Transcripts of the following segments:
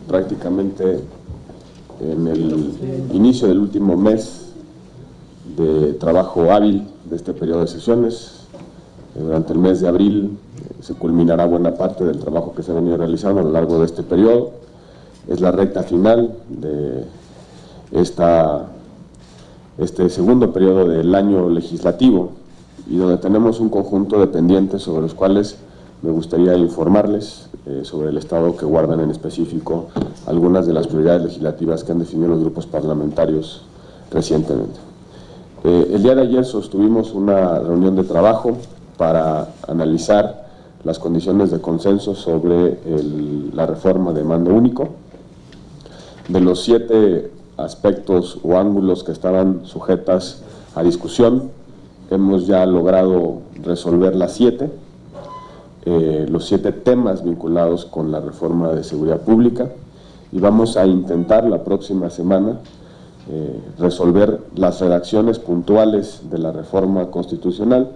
prácticamente en el inicio del último mes de trabajo hábil de este periodo de sesiones. Durante el mes de abril se culminará buena parte del trabajo que se ha venido realizando a lo largo de este periodo. Es la recta final de este segundo periodo del año legislativo, y donde tenemos un conjunto de pendientes sobre los cuales me gustaría informarles sobre el estado que guardan en específico algunas de las prioridades legislativas que han definido los grupos parlamentarios recientemente. El día de ayer sostuvimos una reunión de trabajo para analizar las condiciones de consenso sobre la reforma de mando único. De los 7 aspectos o ángulos que estaban sujetas a discusión, hemos ya logrado resolver las 7, los 7 temas vinculados con la reforma de seguridad pública, y vamos a intentar la próxima semana resolver las redacciones puntuales de la reforma constitucional,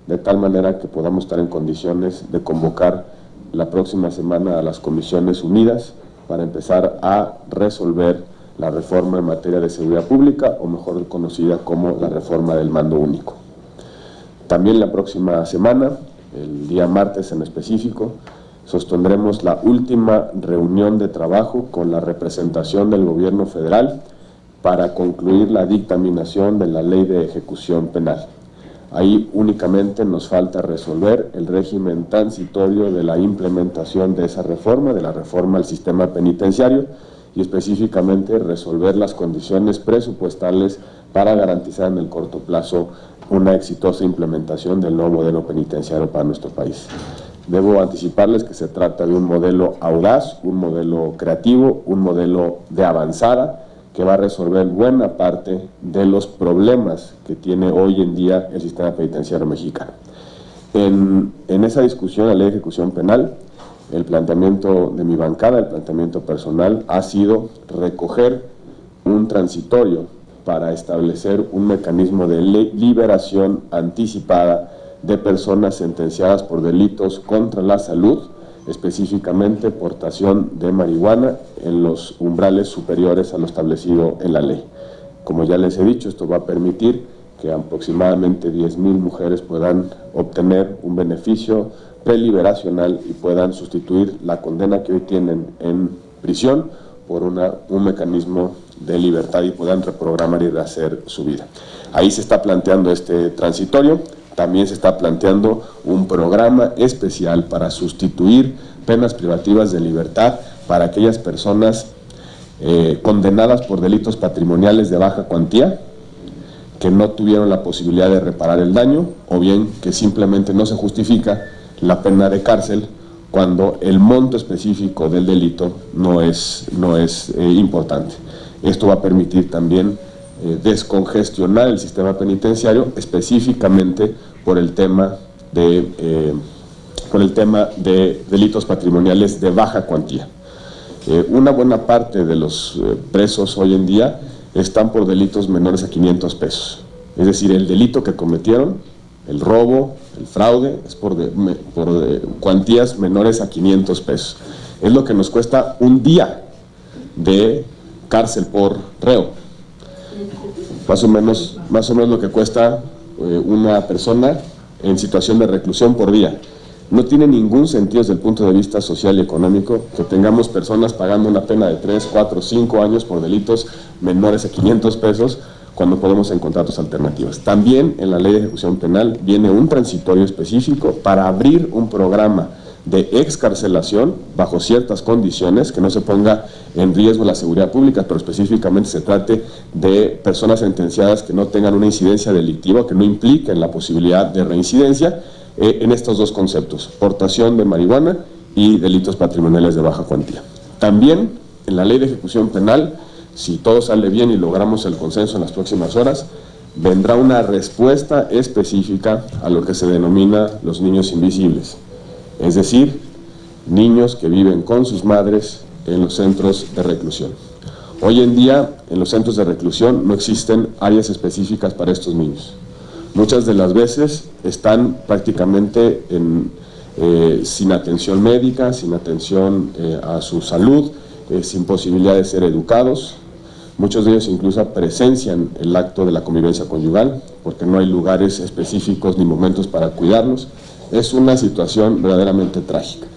de tal manera que podamos estar en condiciones de convocar la próxima semana a las comisiones unidas para empezar a resolver la reforma en materia de seguridad pública, o mejor conocida como la reforma del mando único. También la próxima semana, el día martes en específico, sostendremos la última reunión de trabajo con la representación del gobierno federal para concluir la dictaminación de la ley de ejecución penal. Ahí únicamente nos falta resolver el régimen transitorio de la implementación de esa reforma, de la reforma al sistema penitenciario, y específicamente resolver las condiciones presupuestales para garantizar en el corto plazo una exitosa implementación del nuevo modelo penitenciario para nuestro país. Debo anticiparles que se trata de un modelo audaz, un modelo creativo, un modelo de avanzada, que va a resolver buena parte de los problemas que tiene hoy en día el sistema penitenciario mexicano. En esa discusión de la ley de ejecución penal, el planteamiento de mi bancada, el planteamiento personal, ha sido recoger un transitorio para establecer un mecanismo de liberación anticipada de personas sentenciadas por delitos contra la salud, específicamente portación de marihuana en los umbrales superiores a lo establecido en la ley. Como ya les he dicho, esto va a permitir que aproximadamente 10,000 mujeres puedan obtener un beneficio preliberacional y puedan sustituir la condena que hoy tienen en prisión por un mecanismo de libertad y puedan reprogramar y rehacer su vida. Ahí se está planteando este transitorio. También se está planteando un programa especial para sustituir penas privativas de libertad para aquellas personas condenadas por delitos patrimoniales de baja cuantía, que no tuvieron la posibilidad de reparar el daño, o bien que simplemente no se justifica la pena de cárcel cuando el monto específico del delito no es importante. Esto va a permitir también descongestionar el sistema penitenciario, específicamente por el tema de delitos patrimoniales de baja cuantía. Una buena parte de los presos hoy en día están por delitos menores a 500 pesos. Es decir, el delito que cometieron, el robo, el fraude, es por cuantías menores a 500 pesos. Es lo que nos cuesta un día de cárcel por reo. Más o menos lo que cuesta una persona en situación de reclusión por día. No tiene ningún sentido desde el punto de vista social y económico que tengamos personas pagando una pena de 3, 4, 5 años por delitos menores a 500 pesos cuando podemos encontrar otras alternativas. También en la ley de ejecución penal viene un transitorio específico para abrir un programa de excarcelación bajo ciertas condiciones, que no se ponga en riesgo la seguridad pública, pero específicamente se trate de personas sentenciadas que no tengan una incidencia delictiva, que no impliquen la posibilidad de reincidencia, en estos dos conceptos: portación de marihuana y delitos patrimoniales de baja cuantía. También en la ley de ejecución penal, si todo sale bien y logramos el consenso en las próximas horas, vendrá una respuesta específica a lo que se denomina los niños invisibles, es decir, niños que viven con sus madres en los centros de reclusión. Hoy en día, en los centros de reclusión no existen áreas específicas para estos niños. Muchas de las veces están prácticamente sin atención médica, sin atención a su salud, sin posibilidad de ser educados. Muchos de ellos incluso presencian el acto de la convivencia conyugal porque no hay lugares específicos ni momentos para cuidarlos. Es una situación verdaderamente trágica.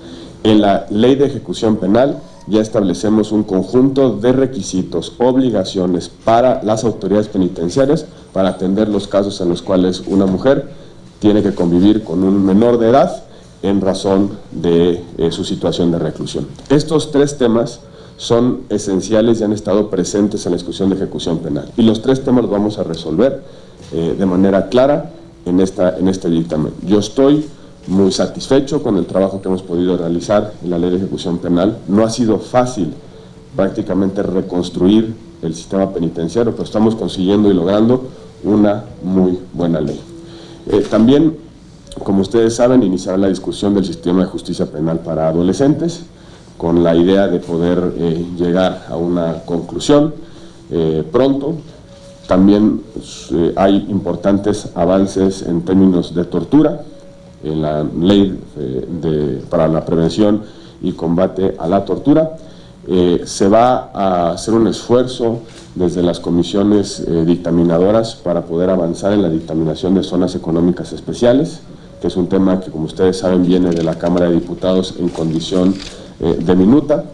En la Ley de Ejecución Penal ya establecemos un conjunto de requisitos, obligaciones para las autoridades penitenciarias para atender los casos en los cuales una mujer tiene que convivir con un menor de edad en razón de su situación de reclusión. Estos tres temas son esenciales y han estado presentes en la discusión de ejecución penal. Y los tres temas los vamos a resolver de manera clara en este dictamen. Yo estoy muy satisfecho con el trabajo que hemos podido realizar en la Ley de Ejecución Penal. No ha sido fácil prácticamente reconstruir el sistema penitenciario, pero estamos consiguiendo y logrando una muy buena ley. También, como ustedes saben, iniciará la discusión del sistema de justicia penal para adolescentes, con la idea de poder llegar a una conclusión pronto. También hay importantes avances en términos de tortura, en la ley para la prevención y combate a la tortura. Se va a hacer un esfuerzo desde las comisiones dictaminadoras para poder avanzar en la dictaminación de zonas económicas especiales, que es un tema que, como ustedes saben, viene de la Cámara de Diputados en condición de minuta.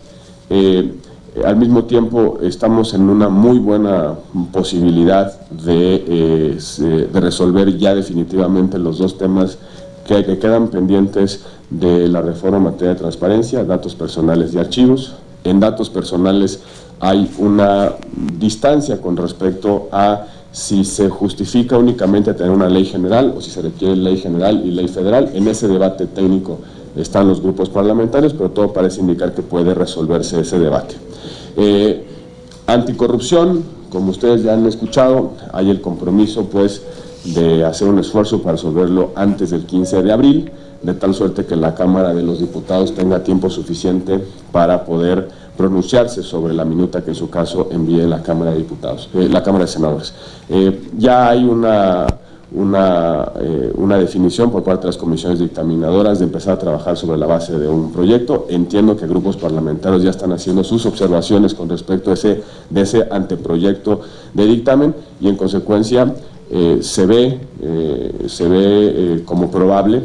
Al mismo tiempo estamos en una muy buena posibilidad de resolver ya definitivamente los dos temas que quedan pendientes de la reforma en materia de transparencia, datos personales y archivos. En datos personales hay una distancia con respecto a si se justifica únicamente tener una ley general o si se requiere ley general y ley federal. En ese debate técnico están los grupos parlamentarios, pero todo parece indicar que puede resolverse ese debate. Anticorrupción, como ustedes ya han escuchado, hay el compromiso pues de hacer un esfuerzo para resolverlo antes del 15 de abril, de tal suerte que la Cámara de los Diputados tenga tiempo suficiente para poder pronunciarse sobre la minuta que en su caso envíe la Cámara de Diputados, la Cámara de Senadores. Ya hay una definición por parte de las comisiones dictaminadoras de empezar a trabajar sobre la base de un proyecto. Entiendo que grupos parlamentarios ya están haciendo sus observaciones con respecto a ese anteproyecto de dictamen y en consecuencia se ve como probable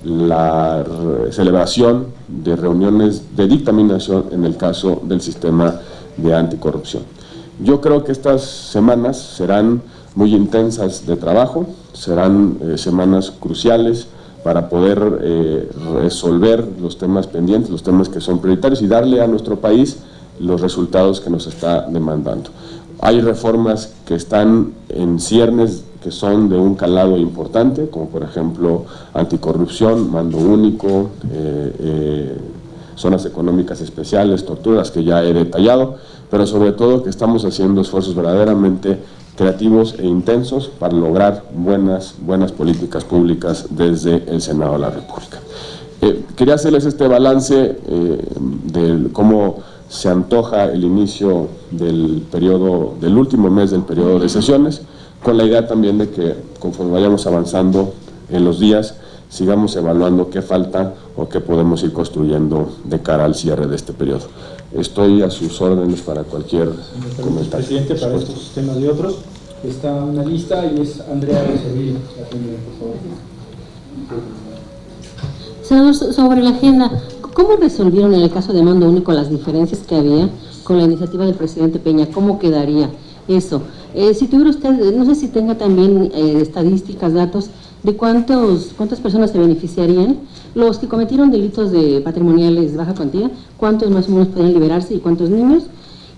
la celebración de reuniones de dictaminación en el caso del sistema de anticorrupción. Yo creo que estas semanas serán muy intensas de trabajo, serán semanas cruciales para poder resolver los temas pendientes, los temas que son prioritarios y darle a nuestro país los resultados que nos está demandando. Hay reformas que están en ciernes que son de un calado importante, como por ejemplo anticorrupción, mando único, zonas económicas especiales, torturas que ya he detallado, pero sobre todo que estamos haciendo esfuerzos verdaderamente creativos e intensos para lograr buenas políticas públicas desde el Senado de la República. Quería hacerles este balance de cómo se antoja el inicio del último mes del periodo de sesiones, con la idea también de que conforme vayamos avanzando en los días, sigamos evaluando qué falta o qué podemos ir construyendo de cara al cierre de este periodo. Estoy a sus órdenes para cualquier comentario. Presidente, para estos temas y otros, está una lista y es Andrea Becerril, la primera, por favor. Senador, sobre la agenda, ¿cómo resolvieron en el caso de mando único las diferencias que había con la iniciativa del presidente Peña? ¿Cómo quedaría eso? Si tuviera usted, no sé si tenga también estadísticas, datos de cuántas personas se beneficiarían, los que cometieron delitos de patrimoniales de baja cuantía, cuántos más o menos podrían liberarse y cuántos niños.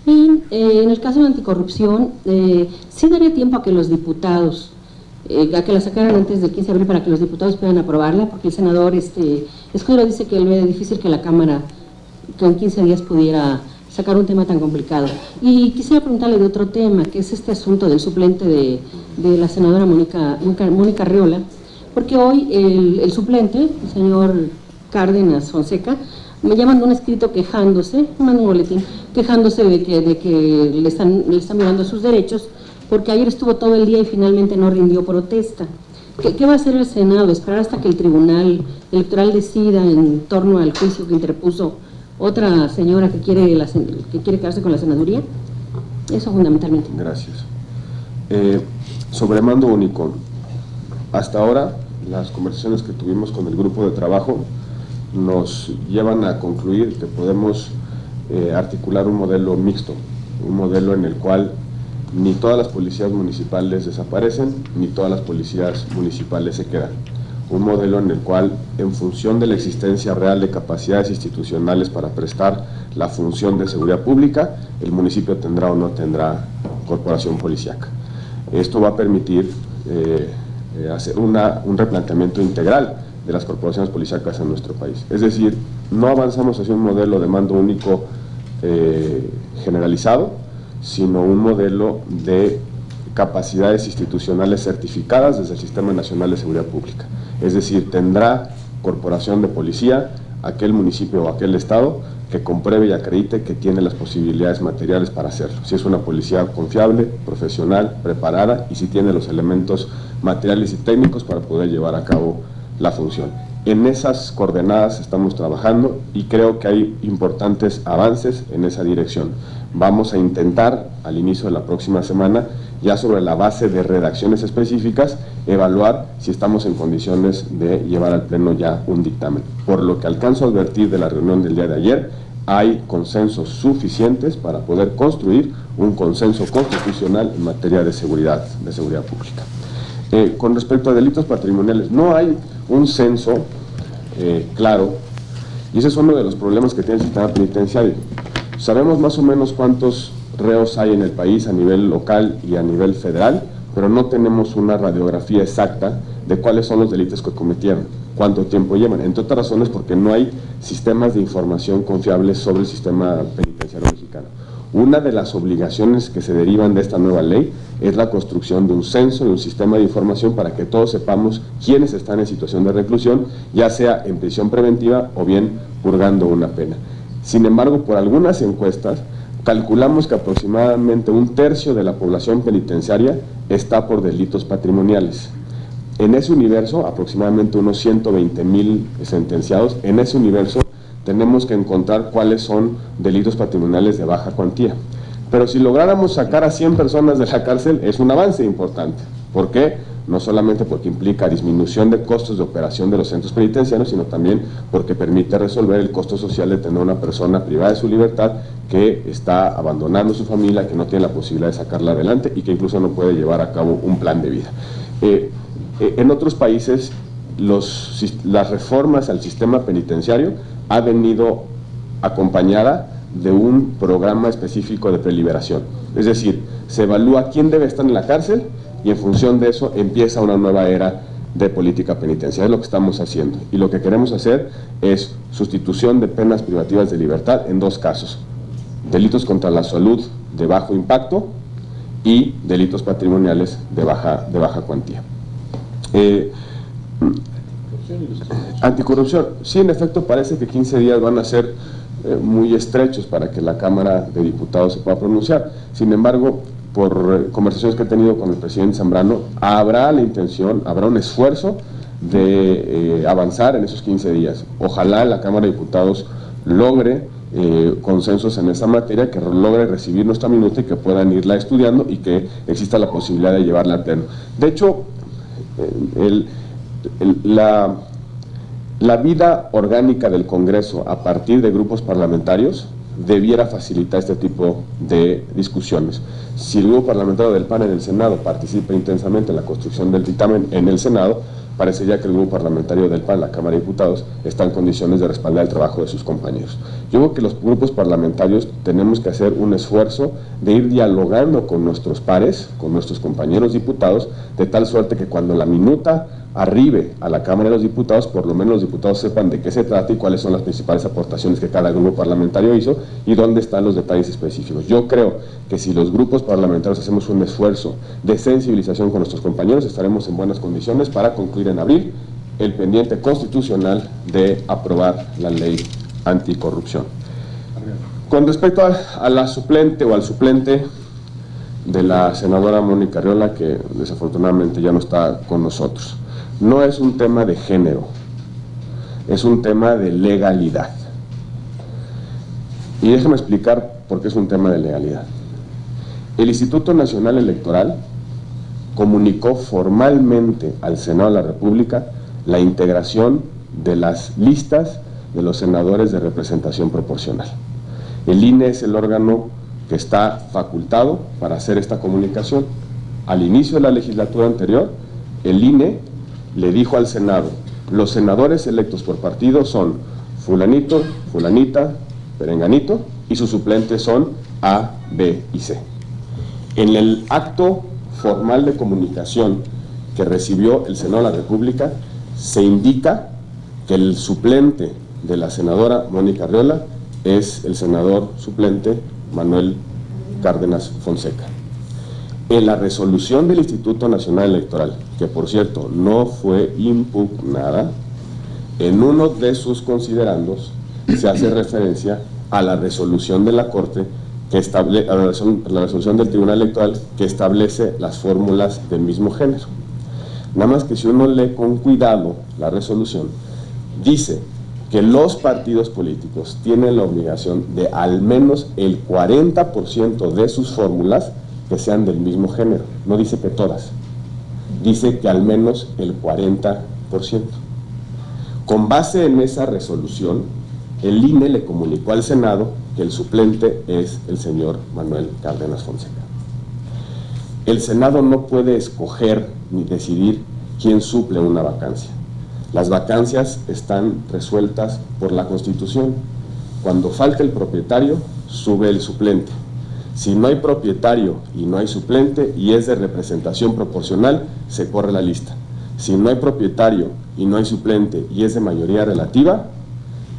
Y en el caso de anticorrupción, sí daría tiempo a que los diputados, a que la sacaran antes del 15 de abril para que los diputados puedan aprobarla, porque el senador Escudero dice que le es difícil que la Cámara con 15 días pudiera sacar un tema tan complicado. Y quisiera preguntarle de otro tema, que es este asunto del suplente de la senadora Mónica Arriola, porque hoy el suplente, el señor Cárdenas Fonseca, me llaman de un escrito quejándose, un boletín, quejándose de que le están violando sus derechos, porque ayer estuvo todo el día y finalmente no rindió protesta. ¿Qué va a hacer el Senado? ¿Esperar hasta que el Tribunal Electoral decida en torno al juicio que interpuso otra señora que quiere quedarse con la senaduría? Eso fundamentalmente. Gracias. Sobre mando único, hasta ahora las conversaciones que tuvimos con el grupo de trabajo nos llevan a concluir que podemos articular un modelo mixto, un modelo en el cual ni todas las policías municipales desaparecen, ni todas las policías municipales se quedan. Un modelo en el cual, en función de la existencia real de capacidades institucionales para prestar la función de seguridad pública, el municipio tendrá o no tendrá corporación policíaca. Esto va a permitir hacer un replanteamiento integral de las corporaciones policíacas en nuestro país. Es decir, no avanzamos hacia un modelo de mando único generalizado, sino un modelo de capacidades institucionales certificadas desde el Sistema Nacional de Seguridad Pública. Es decir, tendrá corporación de policía aquel municipio o aquel estado que compruebe y acredite que tiene las posibilidades materiales para hacerlo. Si es una policía confiable, profesional, preparada y si tiene los elementos materiales y técnicos para poder llevar a cabo la función. En esas coordenadas estamos trabajando y creo que hay importantes avances en esa dirección. Vamos a intentar, al inicio de la próxima semana, ya sobre la base de redacciones específicas, evaluar si estamos en condiciones de llevar al Pleno ya un dictamen. Por lo que alcanzo a advertir de la reunión del día de ayer, hay consensos suficientes para poder construir un consenso constitucional en materia de seguridad pública. Con respecto a delitos patrimoniales, no hay un censo claro, y ese es uno de los problemas que tiene el sistema penitenciario. Sabemos más o menos cuántos reos hay en el país a nivel local y a nivel federal, pero no tenemos una radiografía exacta de cuáles son los delitos que cometieron, cuánto tiempo llevan, entre otras razones porque no hay sistemas de información confiables sobre el sistema penitenciario mexicano. Una de las obligaciones que se derivan de esta nueva ley es la construcción de un censo, de un sistema de información para que todos sepamos quiénes están en situación de reclusión, ya sea en prisión preventiva o bien purgando una pena. Sin embargo, por algunas encuestas, calculamos que aproximadamente un tercio de la población penitenciaria está por delitos patrimoniales. En ese universo, aproximadamente unos 120,000 sentenciados, en ese universo tenemos que encontrar cuáles son delitos patrimoniales de baja cuantía. Pero si lográramos sacar a 100 personas de la cárcel, es un avance importante. ¿Por qué? No solamente porque implica disminución de costos de operación de los centros penitenciarios, sino también porque permite resolver el costo social de tener una persona privada de su libertad que está abandonando su familia, que no tiene la posibilidad de sacarla adelante y que incluso no puede llevar a cabo un plan de vida. En otros países, las reformas al sistema penitenciario ha venido acompañada de un programa específico de preliberación. Es decir, se evalúa quién debe estar en la cárcel y en función de eso empieza una nueva era de política penitenciaria. Es lo que estamos haciendo. Y lo que queremos hacer es sustitución de penas privativas de libertad en dos casos: delitos contra la salud de bajo impacto y delitos patrimoniales de baja cuantía. Anticorrupción, sí, en efecto parece que 15 días van a ser muy estrechos para que la Cámara de Diputados se pueda pronunciar. Sin embargo, por conversaciones que he tenido con el presidente Zambrano, habrá la intención, habrá un esfuerzo de avanzar en esos 15 días. Ojalá la Cámara de Diputados logre consensos en esa materia, que logre recibir nuestra minuta y que puedan irla estudiando y que exista la posibilidad de llevarla al Pleno. De hecho, la vida orgánica del Congreso a partir de grupos parlamentarios debiera facilitar este tipo de discusiones. Si el grupo parlamentario del PAN en el Senado participa intensamente en la construcción del dictamen en el Senado, parecería que el grupo parlamentario del PAN, la Cámara de Diputados, está en condiciones de respaldar el trabajo de sus compañeros. Yo creo que los grupos parlamentarios tenemos que hacer un esfuerzo de ir dialogando con nuestros pares, con nuestros compañeros diputados, de tal suerte que cuando la minuta arribe a la Cámara de los Diputados, por lo menos los diputados sepan de qué se trata y cuáles son las principales aportaciones que cada grupo parlamentario hizo y dónde están los detalles específicos. Yo creo que si los grupos parlamentarios hacemos un esfuerzo de sensibilización con nuestros compañeros, estaremos en buenas condiciones para concluir en abril el pendiente constitucional de aprobar la ley anticorrupción. Con respecto a la suplente o al suplente de la senadora Mónica Arriola, que desafortunadamente ya no está con nosotros, no es un tema de género, es un tema de legalidad. Y déjeme explicar por qué es un tema de legalidad. El Instituto Nacional Electoral comunicó formalmente al Senado de la República la integración de las listas de los senadores de representación proporcional. El INE es el órgano que está facultado para hacer esta comunicación. Al inicio de la legislatura anterior, el INE le dijo al Senado: los senadores electos por partido son fulanito, fulanita, perenganito, y sus suplentes son A, B y C. En el acto formal de comunicación que recibió el Senado de la República, se indica que el suplente de la senadora Mónica Arriola es el senador suplente Manuel Cárdenas Fonseca. En la resolución del Instituto Nacional Electoral, que por cierto no fue impugnada, en uno de sus considerandos se hace referencia a la resolución de la Corte, a la resolución del Tribunal Electoral que establece las fórmulas del mismo género. Nada más que si uno lee con cuidado la resolución, dice que los partidos políticos tienen la obligación de al menos el 40% de sus fórmulas que sean del mismo género. No dice que todas, dice que al menos el 40%. Con base en esa resolución, el INE le comunicó al Senado que el suplente es el señor Manuel Cárdenas Fonseca. El Senado no puede escoger ni decidir quién suple una vacancia. Las vacancias están resueltas por la Constitución. Cuando falta el propietario, sube el suplente. Si no hay propietario y no hay suplente y es de representación proporcional, se corre la lista. Si no hay propietario y no hay suplente y es de mayoría relativa,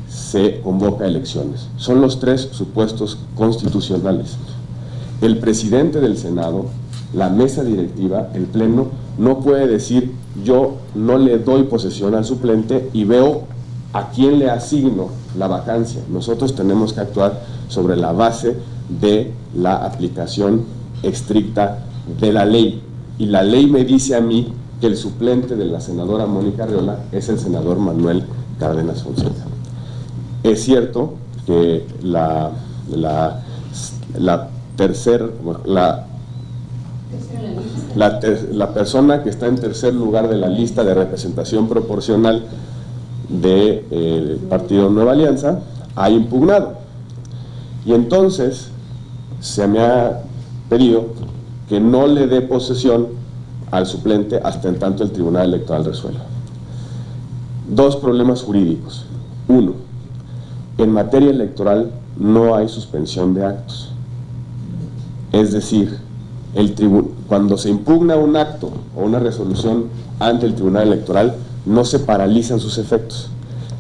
se convoca elecciones. Son los tres supuestos constitucionales. El presidente del Senado, la mesa directiva, el pleno, no puede decir: yo no le doy posesión al suplente y veo a quién le asigno la vacancia. Nosotros tenemos que actuar sobre la base de la aplicación estricta de la ley. Y la ley me dice a mí que el suplente de la senadora Mónica Arriola es el senador Manuel Cárdenas Fonseca. Es cierto que la persona que está en tercer lugar de la lista de representación proporcional del Partido Nueva Alianza ha impugnado. Y entonces se me ha pedido que no le dé posesión al suplente hasta en tanto el Tribunal Electoral resuelva. Dos problemas jurídicos. Uno, en materia electoral no hay suspensión de actos. Es decir, cuando se impugna un acto o una resolución ante el Tribunal Electoral, no se paralizan sus efectos.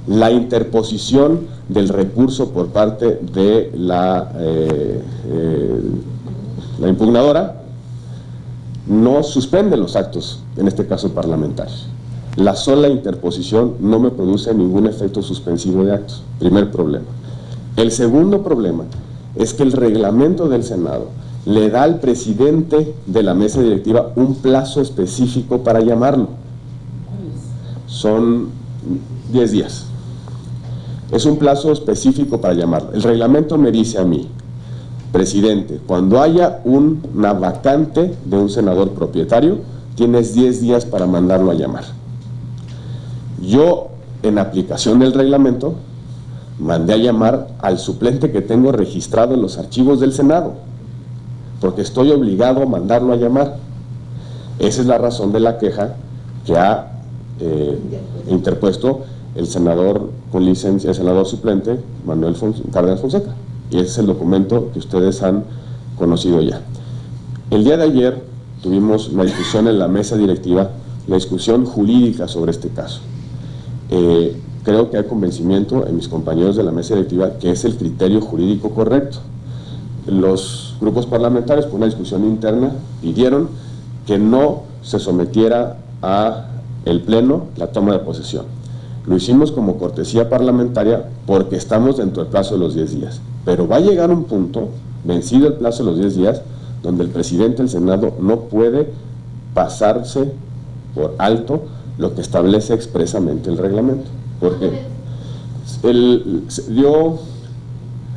La interposición del recurso por parte de la impugnadora no suspende los actos, en este caso parlamentarios. La sola interposición no me produce ningún efecto suspensivo de actos. Primer problema. El segundo problema es que el reglamento del Senado le da al presidente de la mesa directiva un plazo específico para llamarlo. Son 10 días. Es un plazo específico para llamarlo. El reglamento me dice a mí: presidente, cuando haya una vacante de un senador propietario, tienes 10 días para mandarlo a llamar. Yo, en aplicación del reglamento, mandé a llamar al suplente que tengo registrado en los archivos del Senado, porque estoy obligado a mandarlo a llamar. Esa es la razón de la queja que ha interpuesto el senador con licencia, el senador suplente Manuel Cárdenas Fonseca. Y ese es el documento que ustedes han conocido ya. El día de ayer tuvimos una discusión en la mesa directiva, la discusión jurídica sobre este caso. Creo que hay convencimiento en mis compañeros de la mesa directiva que es el criterio jurídico correcto. Los grupos parlamentarios, por una discusión interna, pidieron que no se sometiera a el pleno la toma de posesión. Lo hicimos como cortesía parlamentaria porque estamos dentro del plazo de los 10 días. Pero va a llegar un punto, vencido el plazo de los 10 días, donde el presidente del Senado no puede pasarse por alto lo que establece expresamente el reglamento. Porque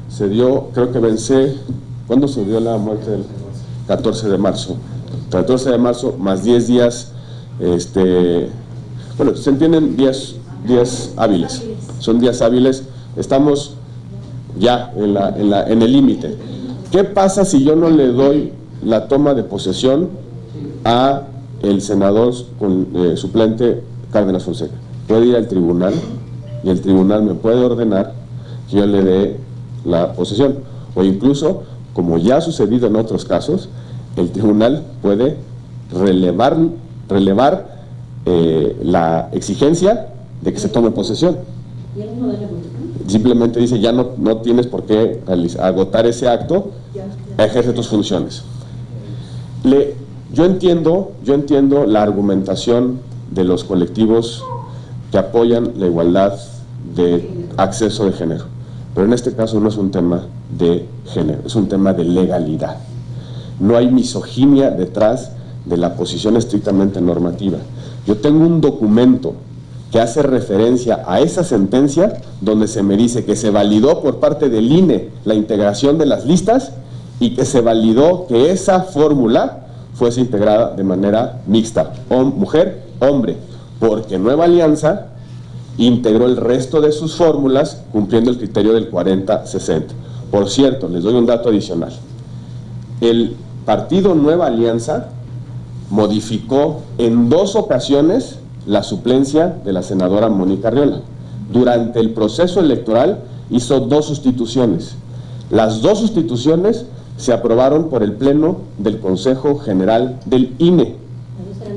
se dio, creo que ¿cuándo se dio la muerte? Del 14 de marzo. 14 de marzo más 10 días, bueno, se entienden días hábiles, son días hábiles, estamos ya en el límite. ¿Qué pasa si yo no le doy la toma de posesión a el senador suplente Cárdenas Fonseca? Puede ir al tribunal y el tribunal me puede ordenar que yo le dé la posesión, o incluso, como ya ha sucedido en otros casos, el tribunal puede relevar la exigencia de que se tome posesión. Simplemente dice, ya no tienes por qué agotar ese acto, ejerce tus funciones. Yo entiendo la argumentación de los colectivos que apoyan la igualdad de acceso de género, pero en este caso no es un tema de género, es un tema de legalidad. No hay misoginia detrás de la posición estrictamente normativa. Yo tengo un documento que hace referencia a esa sentencia donde se me dice que se validó por parte del INE la integración de las listas y que se validó que esa fórmula fuese integrada de manera mixta, mujer, hombre, porque Nueva Alianza integró el resto de sus fórmulas cumpliendo el criterio del 40-60. Por cierto, les doy un dato adicional. El partido Nueva Alianza modificó en 2 ocasiones la suplencia de la senadora Mónica Arriola. Durante el proceso electoral hizo 2 sustituciones. Las 2 sustituciones se aprobaron por el Pleno del Consejo General del INE.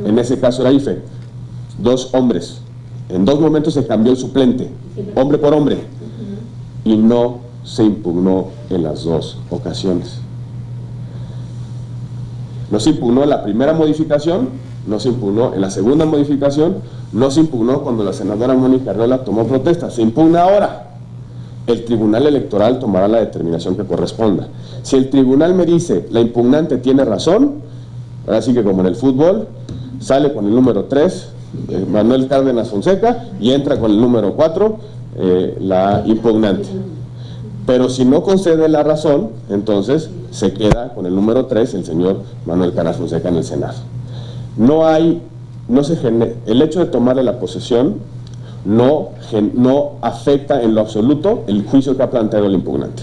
En ese caso era IFE. 2 hombres. En 2 momentos se cambió el suplente, hombre por hombre. Y no se impugnó en las 2 ocasiones. No se impugnó en la primera modificación, no se impugnó en la segunda modificación, no se impugnó cuando la senadora Mónica Arriola tomó protesta, se impugna ahora. El Tribunal Electoral tomará la determinación que corresponda. Si el tribunal me dice, la impugnante tiene razón, ahora sí que como en el fútbol, sale con el número 3, Manuel Cárdenas Fonseca, y entra con el número 4, la impugnante. Pero si no concede la razón, entonces se queda con el número 3, el señor Manuel Cárdenas Fonseca en el Senado. El hecho de tomarle la posesión no afecta en lo absoluto el juicio que ha planteado el impugnante.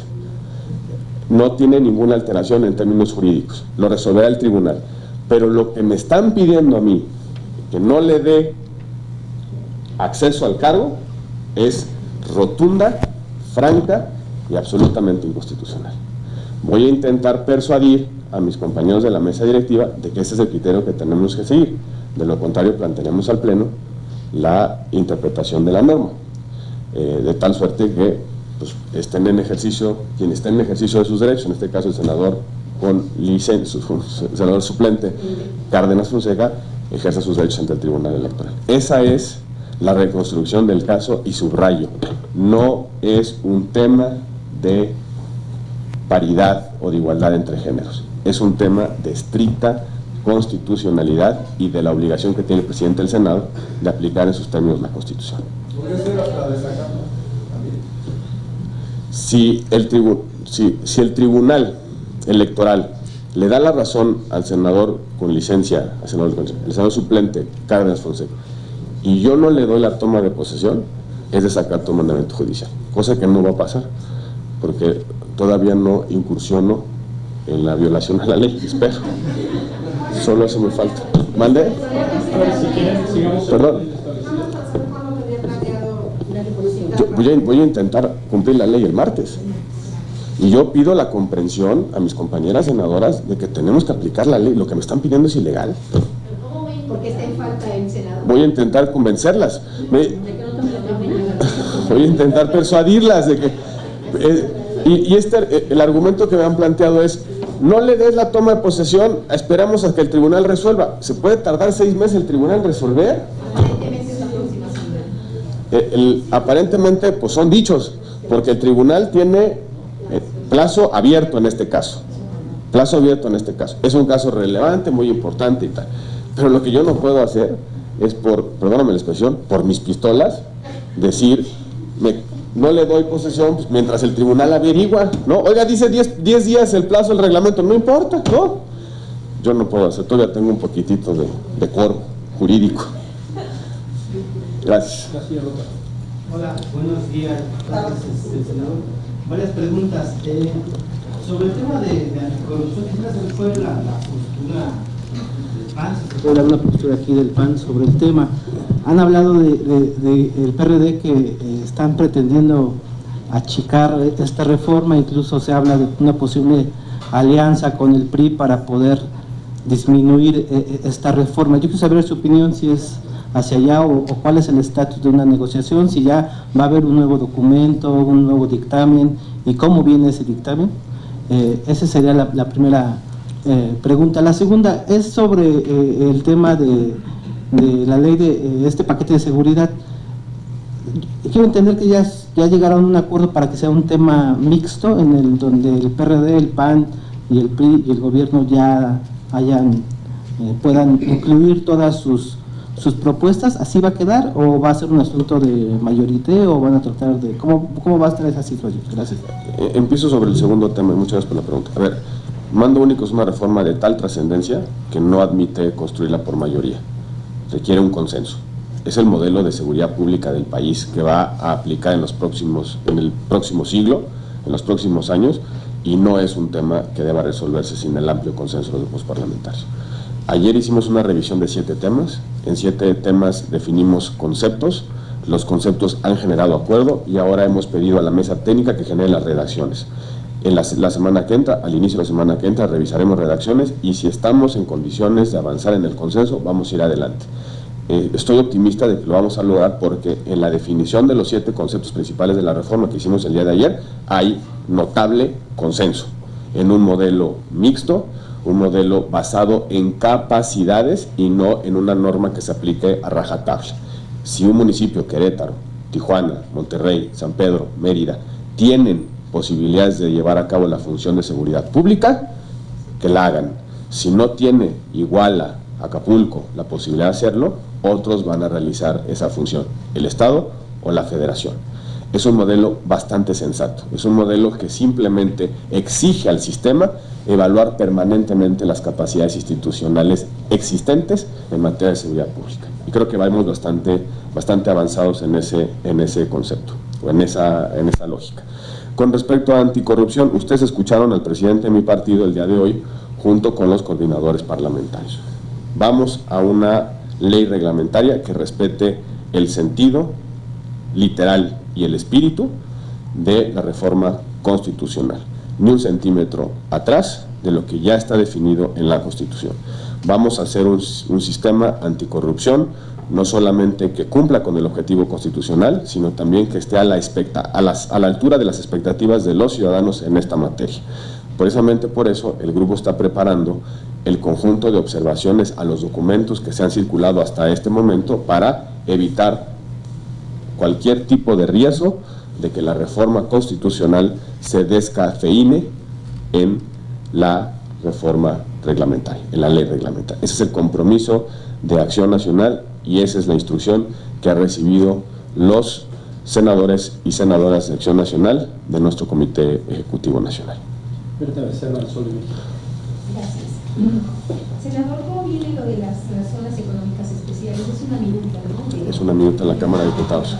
No tiene ninguna alteración en términos jurídicos, lo resolverá el tribunal. Pero lo que me están pidiendo a mí, que no le dé acceso al cargo, es rotunda, franca y absolutamente inconstitucional. Voy a intentar persuadir a mis compañeros de la mesa directiva de que ese es el criterio que tenemos que seguir. De lo contrario, plantearemos al Pleno la interpretación de la norma, de tal suerte que pues, quien esté en ejercicio de sus derechos, en este caso el senador con licencia, el senador suplente Cárdenas Fonseca, ejerza sus derechos ante el Tribunal Electoral. Esa es la reconstrucción del caso, y subrayo, no es un tema de paridad o de igualdad entre géneros, es un tema de estricta constitucionalidad y de la obligación que tiene el presidente del Senado de aplicar en sus términos la Constitución. ¿Podría ser hasta desacato también? Si el Tribunal Electoral le da la razón al senador con licencia, el senador suplente Cárdenas Fonseca, y yo no le doy la toma de posesión, es desacato un mandamiento judicial, cosa que no va a pasar, porque todavía no incursiono en la violación a la ley, espero. Solo eso me falta. ¿Mande? Perdón. Voy a intentar cumplir la ley el martes. Y yo pido la comprensión a mis compañeras senadoras de que tenemos que aplicar la ley. Lo que me están pidiendo es ilegal. ¿Por qué está en falta el Senado? Voy a intentar convencerlas. Voy a intentar persuadirlas de que... el argumento que me han planteado es: no le des la toma de posesión, esperamos a que el tribunal resuelva. ¿Se puede tardar 6 meses el tribunal en resolver? Aparentemente es la próxima semana. Aparentemente, pues son dichos, porque el tribunal tiene plazo abierto en este caso. Plazo abierto en este caso. Es un caso relevante, muy importante y tal. Pero lo que yo no puedo hacer es perdóname la expresión, por mis pistolas, decir, no le doy posesión pues, mientras el tribunal averigua, ¿no? Oiga, dice 10 días el plazo del reglamento, no importa, ¿no? Yo no puedo hacer, todavía tengo un poquitito de decoro jurídico. Gracias. Hola, buenos días, senador. Varias preguntas. Sobre el tema de anticorrupción, quisiera saber cuál es la postura del PAN, si se puede dar una postura aquí del PAN sobre el tema. Han hablado del PRD que están pretendiendo achicar esta reforma, incluso se habla de una posible alianza con el PRI para poder disminuir esta reforma. Yo quiero saber su opinión, si es hacia allá o cuál es el estatus de una negociación, si ya va a haber un nuevo documento, un nuevo dictamen y cómo viene ese dictamen. Esa sería la primera pregunta. La segunda es sobre el tema de la ley de este paquete de seguridad. Quiero entender que ya llegaron a un acuerdo para que sea un tema mixto en el donde el PRD, el PAN y el PRI y el gobierno ya puedan incluir todas sus propuestas. ¿Así va a quedar o va a ser un asunto de mayorité o van a tratar de cómo va a estar esa situación? Gracias. Empiezo sobre el segundo tema y muchas gracias por la pregunta. A ver, mando único es una reforma de tal trascendencia que no admite construirla por mayoría, requiere un consenso. Es el modelo de seguridad pública del país que va a aplicar en el próximo siglo, en los próximos años, y no es un tema que deba resolverse sin el amplio consenso de los grupos parlamentarios. Ayer hicimos una revisión de 7 temas, en 7 temas definimos conceptos, los conceptos han generado acuerdo y ahora hemos pedido a la mesa técnica que genere las redacciones. En la semana que entra, al inicio de la semana que entra, revisaremos redacciones y si estamos en condiciones de avanzar en el consenso, vamos a ir adelante. Estoy optimista de que lo vamos a lograr porque en la definición de los 7 conceptos principales de la reforma que hicimos el día de ayer, hay notable consenso en un modelo mixto, un modelo basado en capacidades y no en una norma que se aplique a rajatabla. Si un municipio, Querétaro, Tijuana, Monterrey, San Pedro, Mérida, tienen posibilidades de llevar a cabo la función de seguridad pública, que la hagan. Si no tiene Iguala, Acapulco, la posibilidad de hacerlo, otros van a realizar esa función, el Estado o la Federación. Es un modelo bastante sensato, es un modelo que simplemente exige al sistema evaluar permanentemente las capacidades institucionales existentes en materia de seguridad pública. Y creo que vamos bastante avanzados en ese concepto, o en esa lógica. Con respecto a anticorrupción, ustedes escucharon al presidente de mi partido el día de hoy, junto con los coordinadores parlamentarios. Vamos a una ley reglamentaria que respete el sentido literal y el espíritu de la reforma constitucional. Ni un centímetro atrás de lo que ya está definido en la Constitución. Vamos a hacer un sistema anticorrupción, no solamente que cumpla con el objetivo constitucional, sino también que esté a la altura de las expectativas de los ciudadanos en esta materia. Precisamente por eso el grupo está preparando el conjunto de observaciones a los documentos que se han circulado hasta este momento para evitar cualquier tipo de riesgo de que la reforma constitucional se descafeíne en la reforma reglamentaria, en la ley reglamentaria. Ese es el compromiso de Acción Nacional y esa es la instrucción que han recibido los senadores y senadoras de Acción Nacional de nuestro Comité Ejecutivo Nacional. Gracias. Senador, ¿cómo viene lo de las zonas económicas especiales? Es una minuta, ¿no? Es una minuta en la Cámara de Diputados.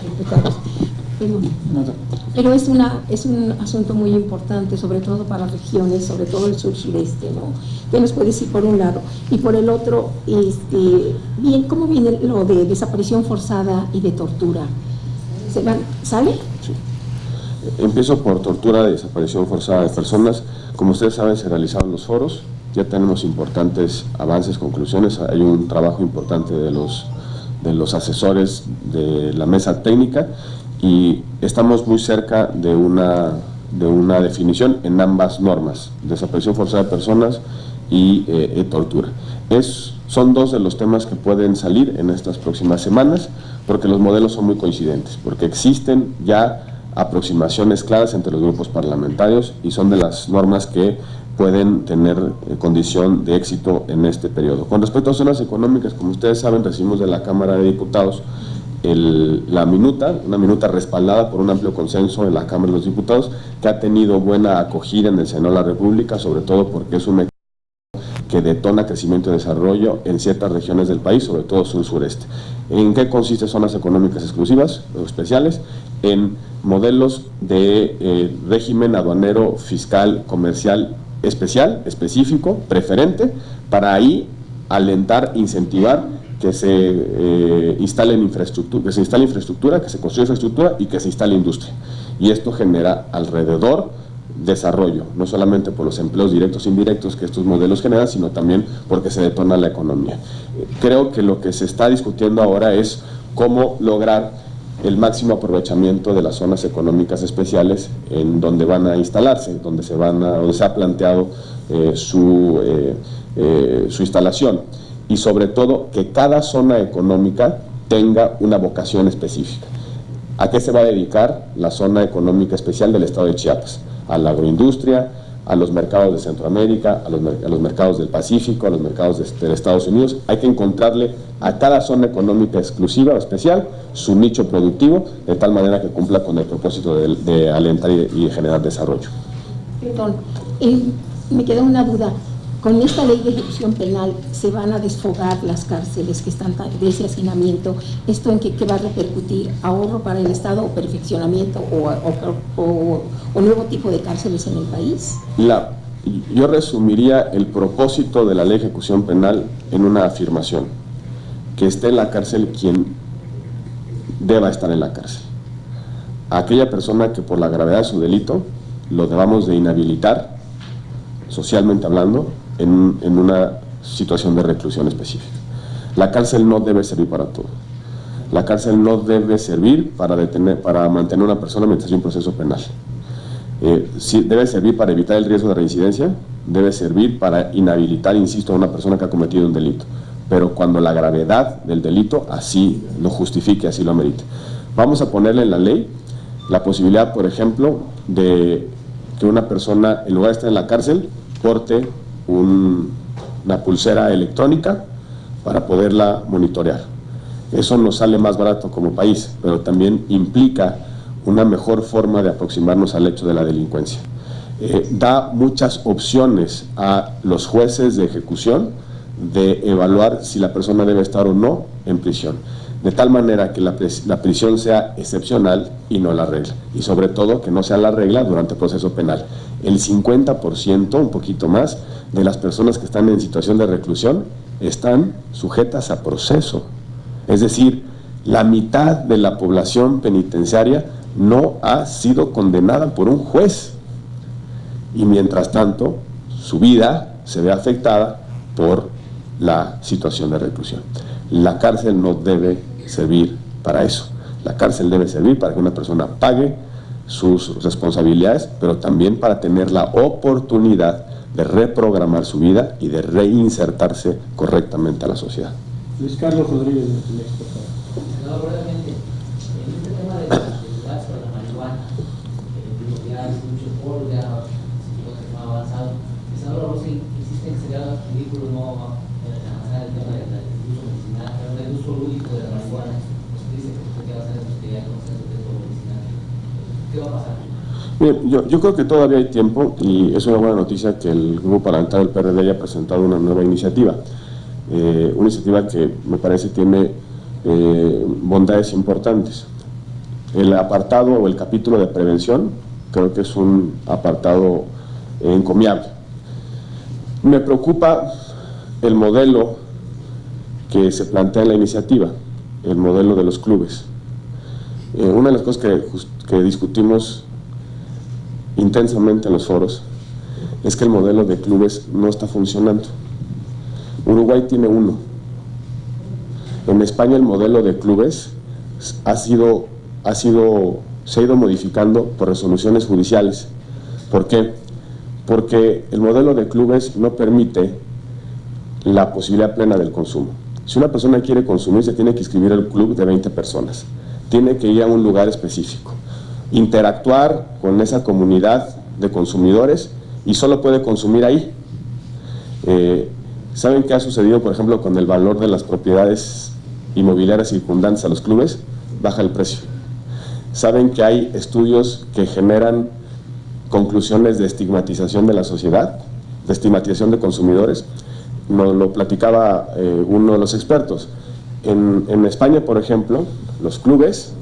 Pero es un asunto muy importante, sobre todo para regiones, sobre todo el sur-sureste, ¿no? ¿Qué nos puede decir por un lado? Y por el otro, bien, ¿cómo viene lo de desaparición forzada y de tortura? ¿Sale? Sí. Empiezo por tortura de desaparición forzada de personas. Como ustedes saben, se realizaron los foros, ya tenemos importantes avances, conclusiones, hay un trabajo importante de los asesores de la mesa técnica y estamos muy cerca de una definición en ambas normas, desaparición forzada de personas y tortura. Son 2 de los temas que pueden salir en estas próximas semanas porque los modelos son muy coincidentes, porque existen ya aproximaciones claras entre los grupos parlamentarios y son de las normas que pueden tener condición de éxito en este periodo. Con respecto a zonas económicas, como ustedes saben, recibimos de la Cámara de Diputados una minuta respaldada por un amplio consenso en la Cámara de los Diputados, que ha tenido buena acogida en el Senado de la República, sobre todo porque es un mecanismo que detona crecimiento y desarrollo en ciertas regiones del país, sobre todo sur-sureste. ¿En qué consiste zonas económicas exclusivas o especiales? En modelos de régimen aduanero, fiscal, comercial especial, específico, preferente, para ahí alentar, incentivar que se instale infraestructura, que se construya infraestructura y que se instale industria. Y esto genera alrededor desarrollo, no solamente por los empleos directos e indirectos que estos modelos generan, sino también porque se detona la economía. Creo que lo que se está discutiendo ahora es cómo lograr el máximo aprovechamiento de las zonas económicas especiales en donde van a instalarse, donde se ha planteado su instalación, y sobre todo que cada zona económica tenga una vocación específica. ¿A qué se va a dedicar la zona económica especial del estado de Chiapas? A la agroindustria, a los mercados de Centroamérica, a los mercados del Pacífico, a los mercados de Estados Unidos. Hay que encontrarle a cada zona económica exclusiva o especial su nicho productivo, de tal manera que cumpla con el propósito de alentar y generar desarrollo. Perdón, me queda una duda. Con esta ley de ejecución penal se van a desfogar las cárceles que están de ese hacinamiento. ¿Esto en qué va a repercutir? ¿Ahorro para el Estado o perfeccionamiento o nuevo tipo de cárceles en el país? Yo resumiría el propósito de la ley de ejecución penal en una afirmación: que esté en la cárcel quien deba estar en la cárcel. A aquella persona que por la gravedad de su delito lo debamos de inhabilitar, socialmente hablando, en una situación de reclusión específica. La cárcel no debe servir para todo. La cárcel no debe servir para mantener a una persona mientras hay un proceso penal. Sí, debe servir para evitar el riesgo de reincidencia, debe servir para inhabilitar, insisto, a una persona que ha cometido un delito, pero cuando la gravedad del delito así lo justifique, así lo amerite. Vamos a ponerle en la ley la posibilidad, por ejemplo, de que una persona, en lugar de estar en la cárcel, porte una pulsera electrónica para poderla monitorear. Eso nos sale más barato como país, pero también implica una mejor forma de aproximarnos al hecho de la delincuencia. Da muchas opciones a los jueces de ejecución de evaluar si la persona debe estar o no en prisión, de tal manera que la prisión sea excepcional y no la regla, y sobre todo que no sea la regla durante el proceso penal. El 50%, un poquito más, de las personas que están en situación de reclusión están sujetas a proceso. Es decir, la mitad de la población penitenciaria no ha sido condenada por un juez, y mientras tanto su vida se ve afectada por la situación de reclusión. La cárcel no debe servir para eso. La cárcel debe servir para que una persona pague sus responsabilidades, pero también para tener la oportunidad de reprogramar su vida y de reinsertarse correctamente a la sociedad. Luis Carlos Rodríguez, por favor. Senador, brevemente, en este tema de las sobre la marihuana, ya es mucho foro, ya es más avanzado. El senador Rosa insiste en que sería ridículo no avanzar el tema del uso medicinal, pero del uso lúdico de la marihuana. Usted dice que usted va a hacer eso, que ya conoce el uso medicinal. ¿Qué va a pasar? Bien, yo creo que todavía hay tiempo, y es una buena noticia que el grupo parlamentario del PRD haya presentado una nueva iniciativa. Una iniciativa que me parece tiene bondades importantes. El apartado o el capítulo de prevención creo que es un apartado encomiable. Me preocupa el modelo que se plantea en la iniciativa, el modelo de los clubes. Una de las cosas que discutimos intensamente en los foros es que el modelo de clubes no está funcionando. Uruguay tiene uno. En España el modelo de clubes se ha ido modificando por resoluciones judiciales. ¿Por qué? Porque el modelo de clubes no permite la posibilidad plena del consumo. Si una persona quiere consumir, se tiene que inscribir al club de 20 personas. Tiene que ir a un lugar específico, interactuar con esa comunidad de consumidores y solo puede consumir ahí. ¿Saben qué ha sucedido, por ejemplo, con el valor de las propiedades inmobiliarias circundantes a los clubes? baja el precio. Saben que hay estudios que generan conclusiones de estigmatización de la sociedad, de estigmatización de consumidores. Nos lo platicaba uno de los expertos. En España, por ejemplo, los clubes,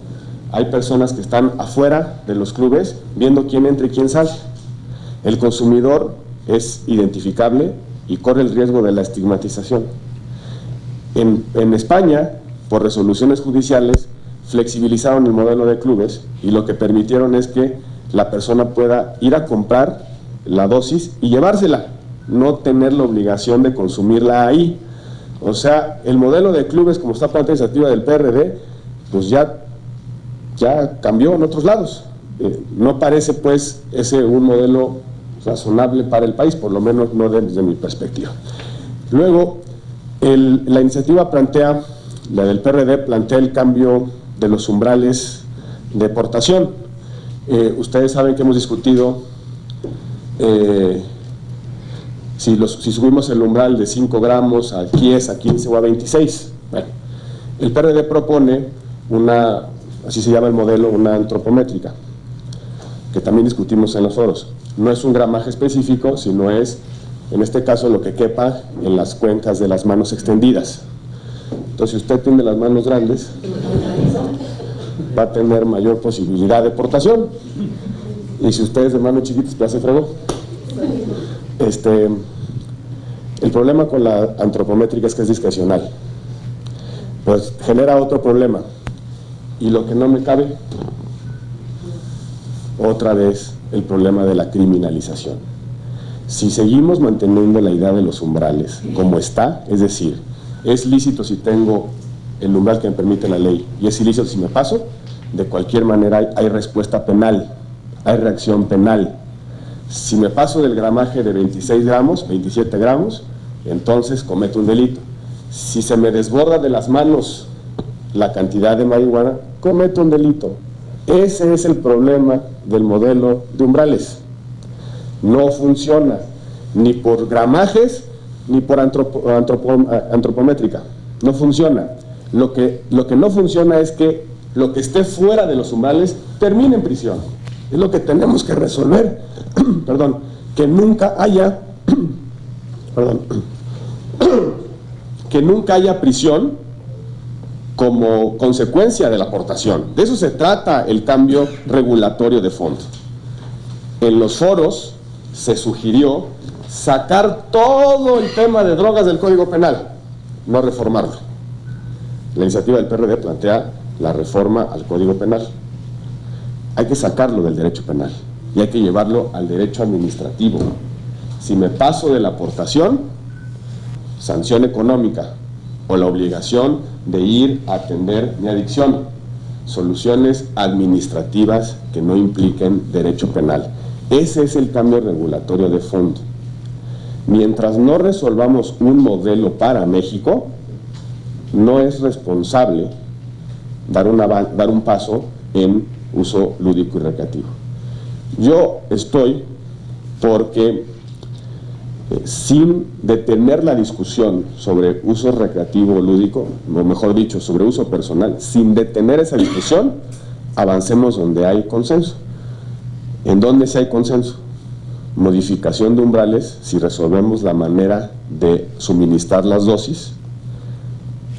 hay personas que están afuera de los clubes viendo quién entra y quién sale. El consumidor es identificable y corre el riesgo de la estigmatización. En España, por resoluciones judiciales, flexibilizaron el modelo de clubes y lo que permitieron es que la persona pueda ir a comprar la dosis y llevársela, no tener la obligación de consumirla ahí. O sea, el modelo de clubes, como está planteada la iniciativa del PRD, pues ya cambió en otros lados. No parece pues ese un modelo razonable para el país, por lo menos no desde mi perspectiva. Luego, la iniciativa plantea, la del PRD plantea el cambio de los umbrales de portación. Ustedes saben que hemos discutido si subimos el umbral de 5 gramos a 10, a 15 o a 26. Bueno, el PRD propone así se llama el modelo, una antropométrica, que también discutimos en los foros. No es un gramaje específico, sino es, en este caso, lo que quepa en las cuencas de las manos extendidas. Entonces, si usted tiene las manos grandes, va a tener mayor posibilidad de portación. Y si usted es de manos chiquitas, pues ya se fregó. El problema con la antropométrica es que es discrecional. Pues genera otro problema. Y lo que no me cabe, otra vez, el problema de la criminalización. Si seguimos manteniendo la idea de los umbrales como está, es decir, es lícito si tengo el umbral que me permite la ley y es ilícito si me paso, de cualquier manera hay respuesta penal, hay reacción penal. Si me paso del gramaje de 26 gramos, 27 gramos, entonces cometo un delito. Si se me desborda de las manos la cantidad de marihuana, cometo un delito. Ese es el problema del modelo de umbrales. No funciona ni por gramajes ni por antropométrica. No funciona. Lo que no funciona es que lo que esté fuera de los umbrales termine en prisión. Es lo que tenemos que resolver. Perdón, que nunca haya que nunca haya prisión como consecuencia de la aportación. De eso se trata el cambio regulatorio de fondo. En los foros se sugirió sacar todo el tema de drogas del Código Penal, no reformarlo. La iniciativa del PRD plantea la reforma al Código Penal. Hay que sacarlo del derecho penal y hay que llevarlo al derecho administrativo. Si me paso de la aportación, sanción económica o la obligación de ir a atender mi adicción. Soluciones administrativas que no impliquen derecho penal. Ese es el cambio regulatorio de fondo. Mientras no resolvamos un modelo para México, no es responsable dar un paso en uso lúdico y recreativo. Yo estoy porque sin detener la discusión sobre uso recreativo o lúdico, o mejor dicho, sobre uso personal, sin detener esa discusión, avancemos donde hay consenso. ¿En dónde sí hay consenso? Modificación de umbrales, si resolvemos la manera de suministrar las dosis,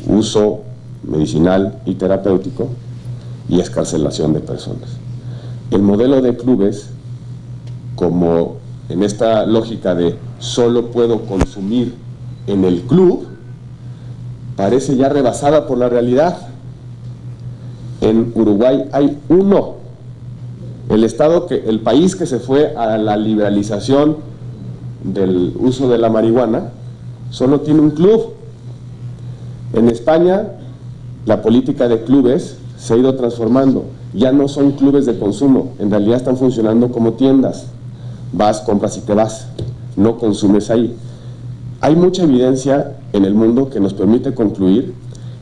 uso medicinal y terapéutico, y excarcelación de personas. El modelo de clubes, como en esta lógica de solo puedo consumir en el club, parece ya rebasada por la realidad. En Uruguay hay uno. El país que se fue a la liberalización del uso de la marihuana, solo tiene un club. En España, la política de clubes se ha ido transformando. Ya no son clubes de consumo, en realidad están funcionando como tiendas. Vas, compras y te vas, no consumes ahí. Hay mucha evidencia en el mundo que nos permite concluir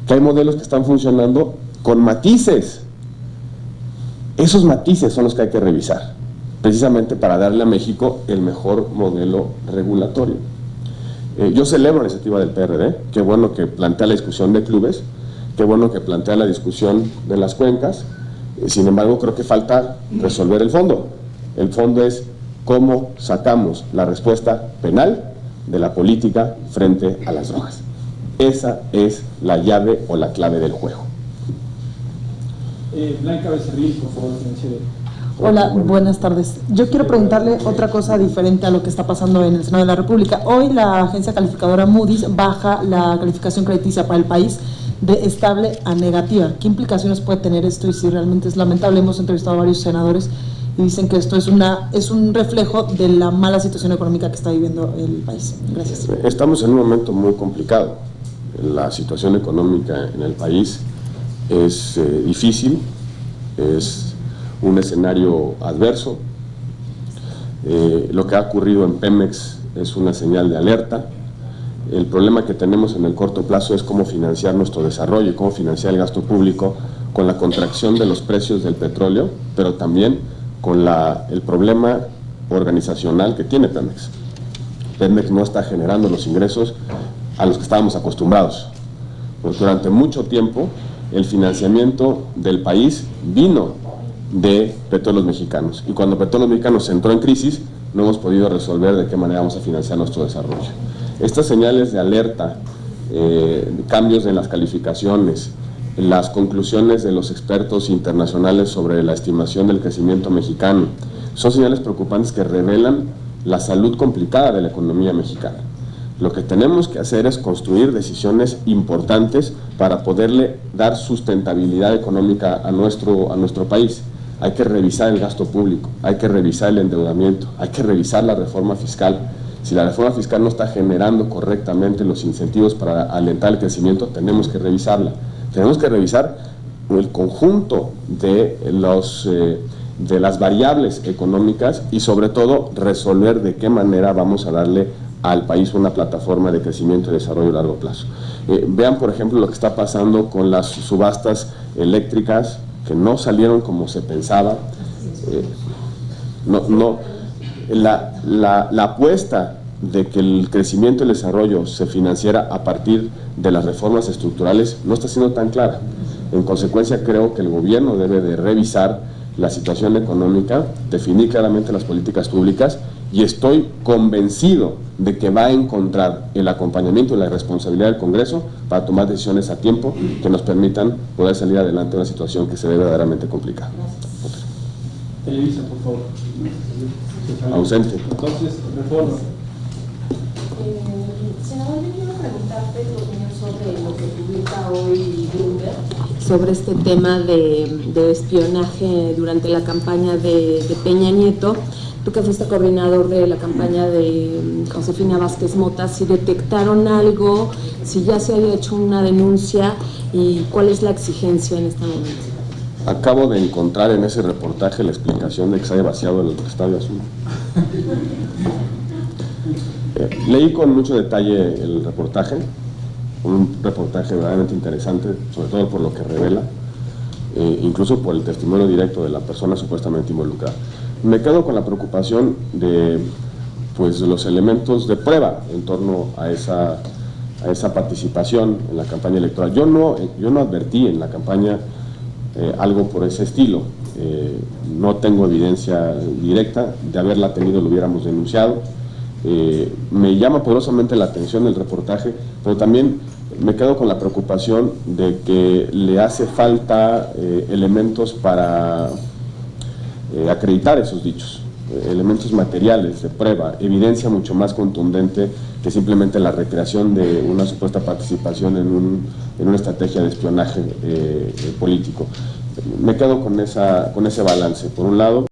que hay modelos que están funcionando con matices. Esos matices son los que hay que revisar, precisamente para darle a México el mejor modelo regulatorio. Yo celebro la iniciativa del PRD, qué bueno que plantea la discusión de clubes, qué bueno que plantea la discusión de las cuencas. Sin embargo, creo que falta resolver el fondo. El fondo es cómo sacamos la respuesta penal de la política frente a las drogas. Esa es la llave o la clave del juego. Blanca Becerril, por favor, silencio. Hola, buenas tardes. Yo quiero preguntarle otra cosa diferente a lo que está pasando en el Senado de la República. Hoy la agencia calificadora Moody's baja la calificación crediticia para el país de estable a negativa. ¿Qué implicaciones puede tener esto y si realmente es lamentable? Hemos entrevistado a varios senadores y dicen que esto es un reflejo de la mala situación económica que está viviendo el país. Gracias. Estamos en un momento muy complicado. La situación económica en el país es difícil, es un escenario adverso. Lo que ha ocurrido en Pemex es una señal de alerta. El problema que tenemos en el corto plazo es cómo financiar nuestro desarrollo y cómo financiar el gasto público con la contracción de los precios del petróleo, pero también con el problema organizacional que tiene Pemex. Pemex no está generando los ingresos a los que estábamos acostumbrados. Pues durante mucho tiempo el financiamiento del país vino de Petróleos Mexicanos, y cuando Petróleos Mexicanos entró en crisis no hemos podido resolver de qué manera vamos a financiar nuestro desarrollo. Estas señales de alerta, cambios en las calificaciones, las conclusiones de los expertos internacionales sobre la estimación del crecimiento mexicano, son señales preocupantes que revelan la salud complicada de la economía mexicana. Lo que tenemos que hacer es construir decisiones importantes para poderle dar sustentabilidad económica a nuestro país. Hay que revisar el gasto público, hay que revisar el endeudamiento, hay que revisar la reforma fiscal. Si la reforma fiscal no está generando correctamente los incentivos para alentar el crecimiento, tenemos que revisarla. Tenemos que revisar el conjunto de las variables económicas y sobre todo resolver de qué manera vamos a darle al país una plataforma de crecimiento y desarrollo a largo plazo. Vean, por ejemplo, lo que está pasando con las subastas eléctricas que no salieron como se pensaba. La apuesta de que el crecimiento y el desarrollo se financiara a partir de las reformas estructurales no está siendo tan clara. En consecuencia, creo que el gobierno debe de revisar la situación económica, definir claramente las políticas públicas, y estoy convencido de que va a encontrar el acompañamiento y la responsabilidad del Congreso para tomar decisiones a tiempo que nos permitan poder salir adelante de una situación que se ve verdaderamente complicada. Televisa, por favor. Ausente. Entonces, reforma. Senador, yo quiero preguntarte tu opinión sobre lo que publica hoy Bloomberg sobre este tema de espionaje durante la campaña de Peña Nieto. Tú que fuiste coordinador de la campaña de Josefina Vázquez Mota, si detectaron algo, si ya se había hecho una denuncia y cuál es la exigencia en este momento. Acabo de encontrar en ese reportaje la explicación de que se haya vaciado el Estadio Azul. Leí con mucho detalle el reportaje, un reportaje verdaderamente interesante, sobre todo por lo que revela, incluso por el testimonio directo de la persona supuestamente involucrada. Me quedo con la preocupación de los elementos de prueba en torno a esa participación en la campaña electoral. Yo no advertí en la campaña algo por ese estilo. No tengo evidencia directa, de haberla tenido lo hubiéramos denunciado. Me llama poderosamente la atención el reportaje, pero también me quedo con la preocupación de que le hace falta elementos para acreditar esos dichos, elementos materiales de prueba, evidencia mucho más contundente que simplemente la recreación de una supuesta participación en una estrategia de espionaje político. Me quedo con ese balance. Por un lado,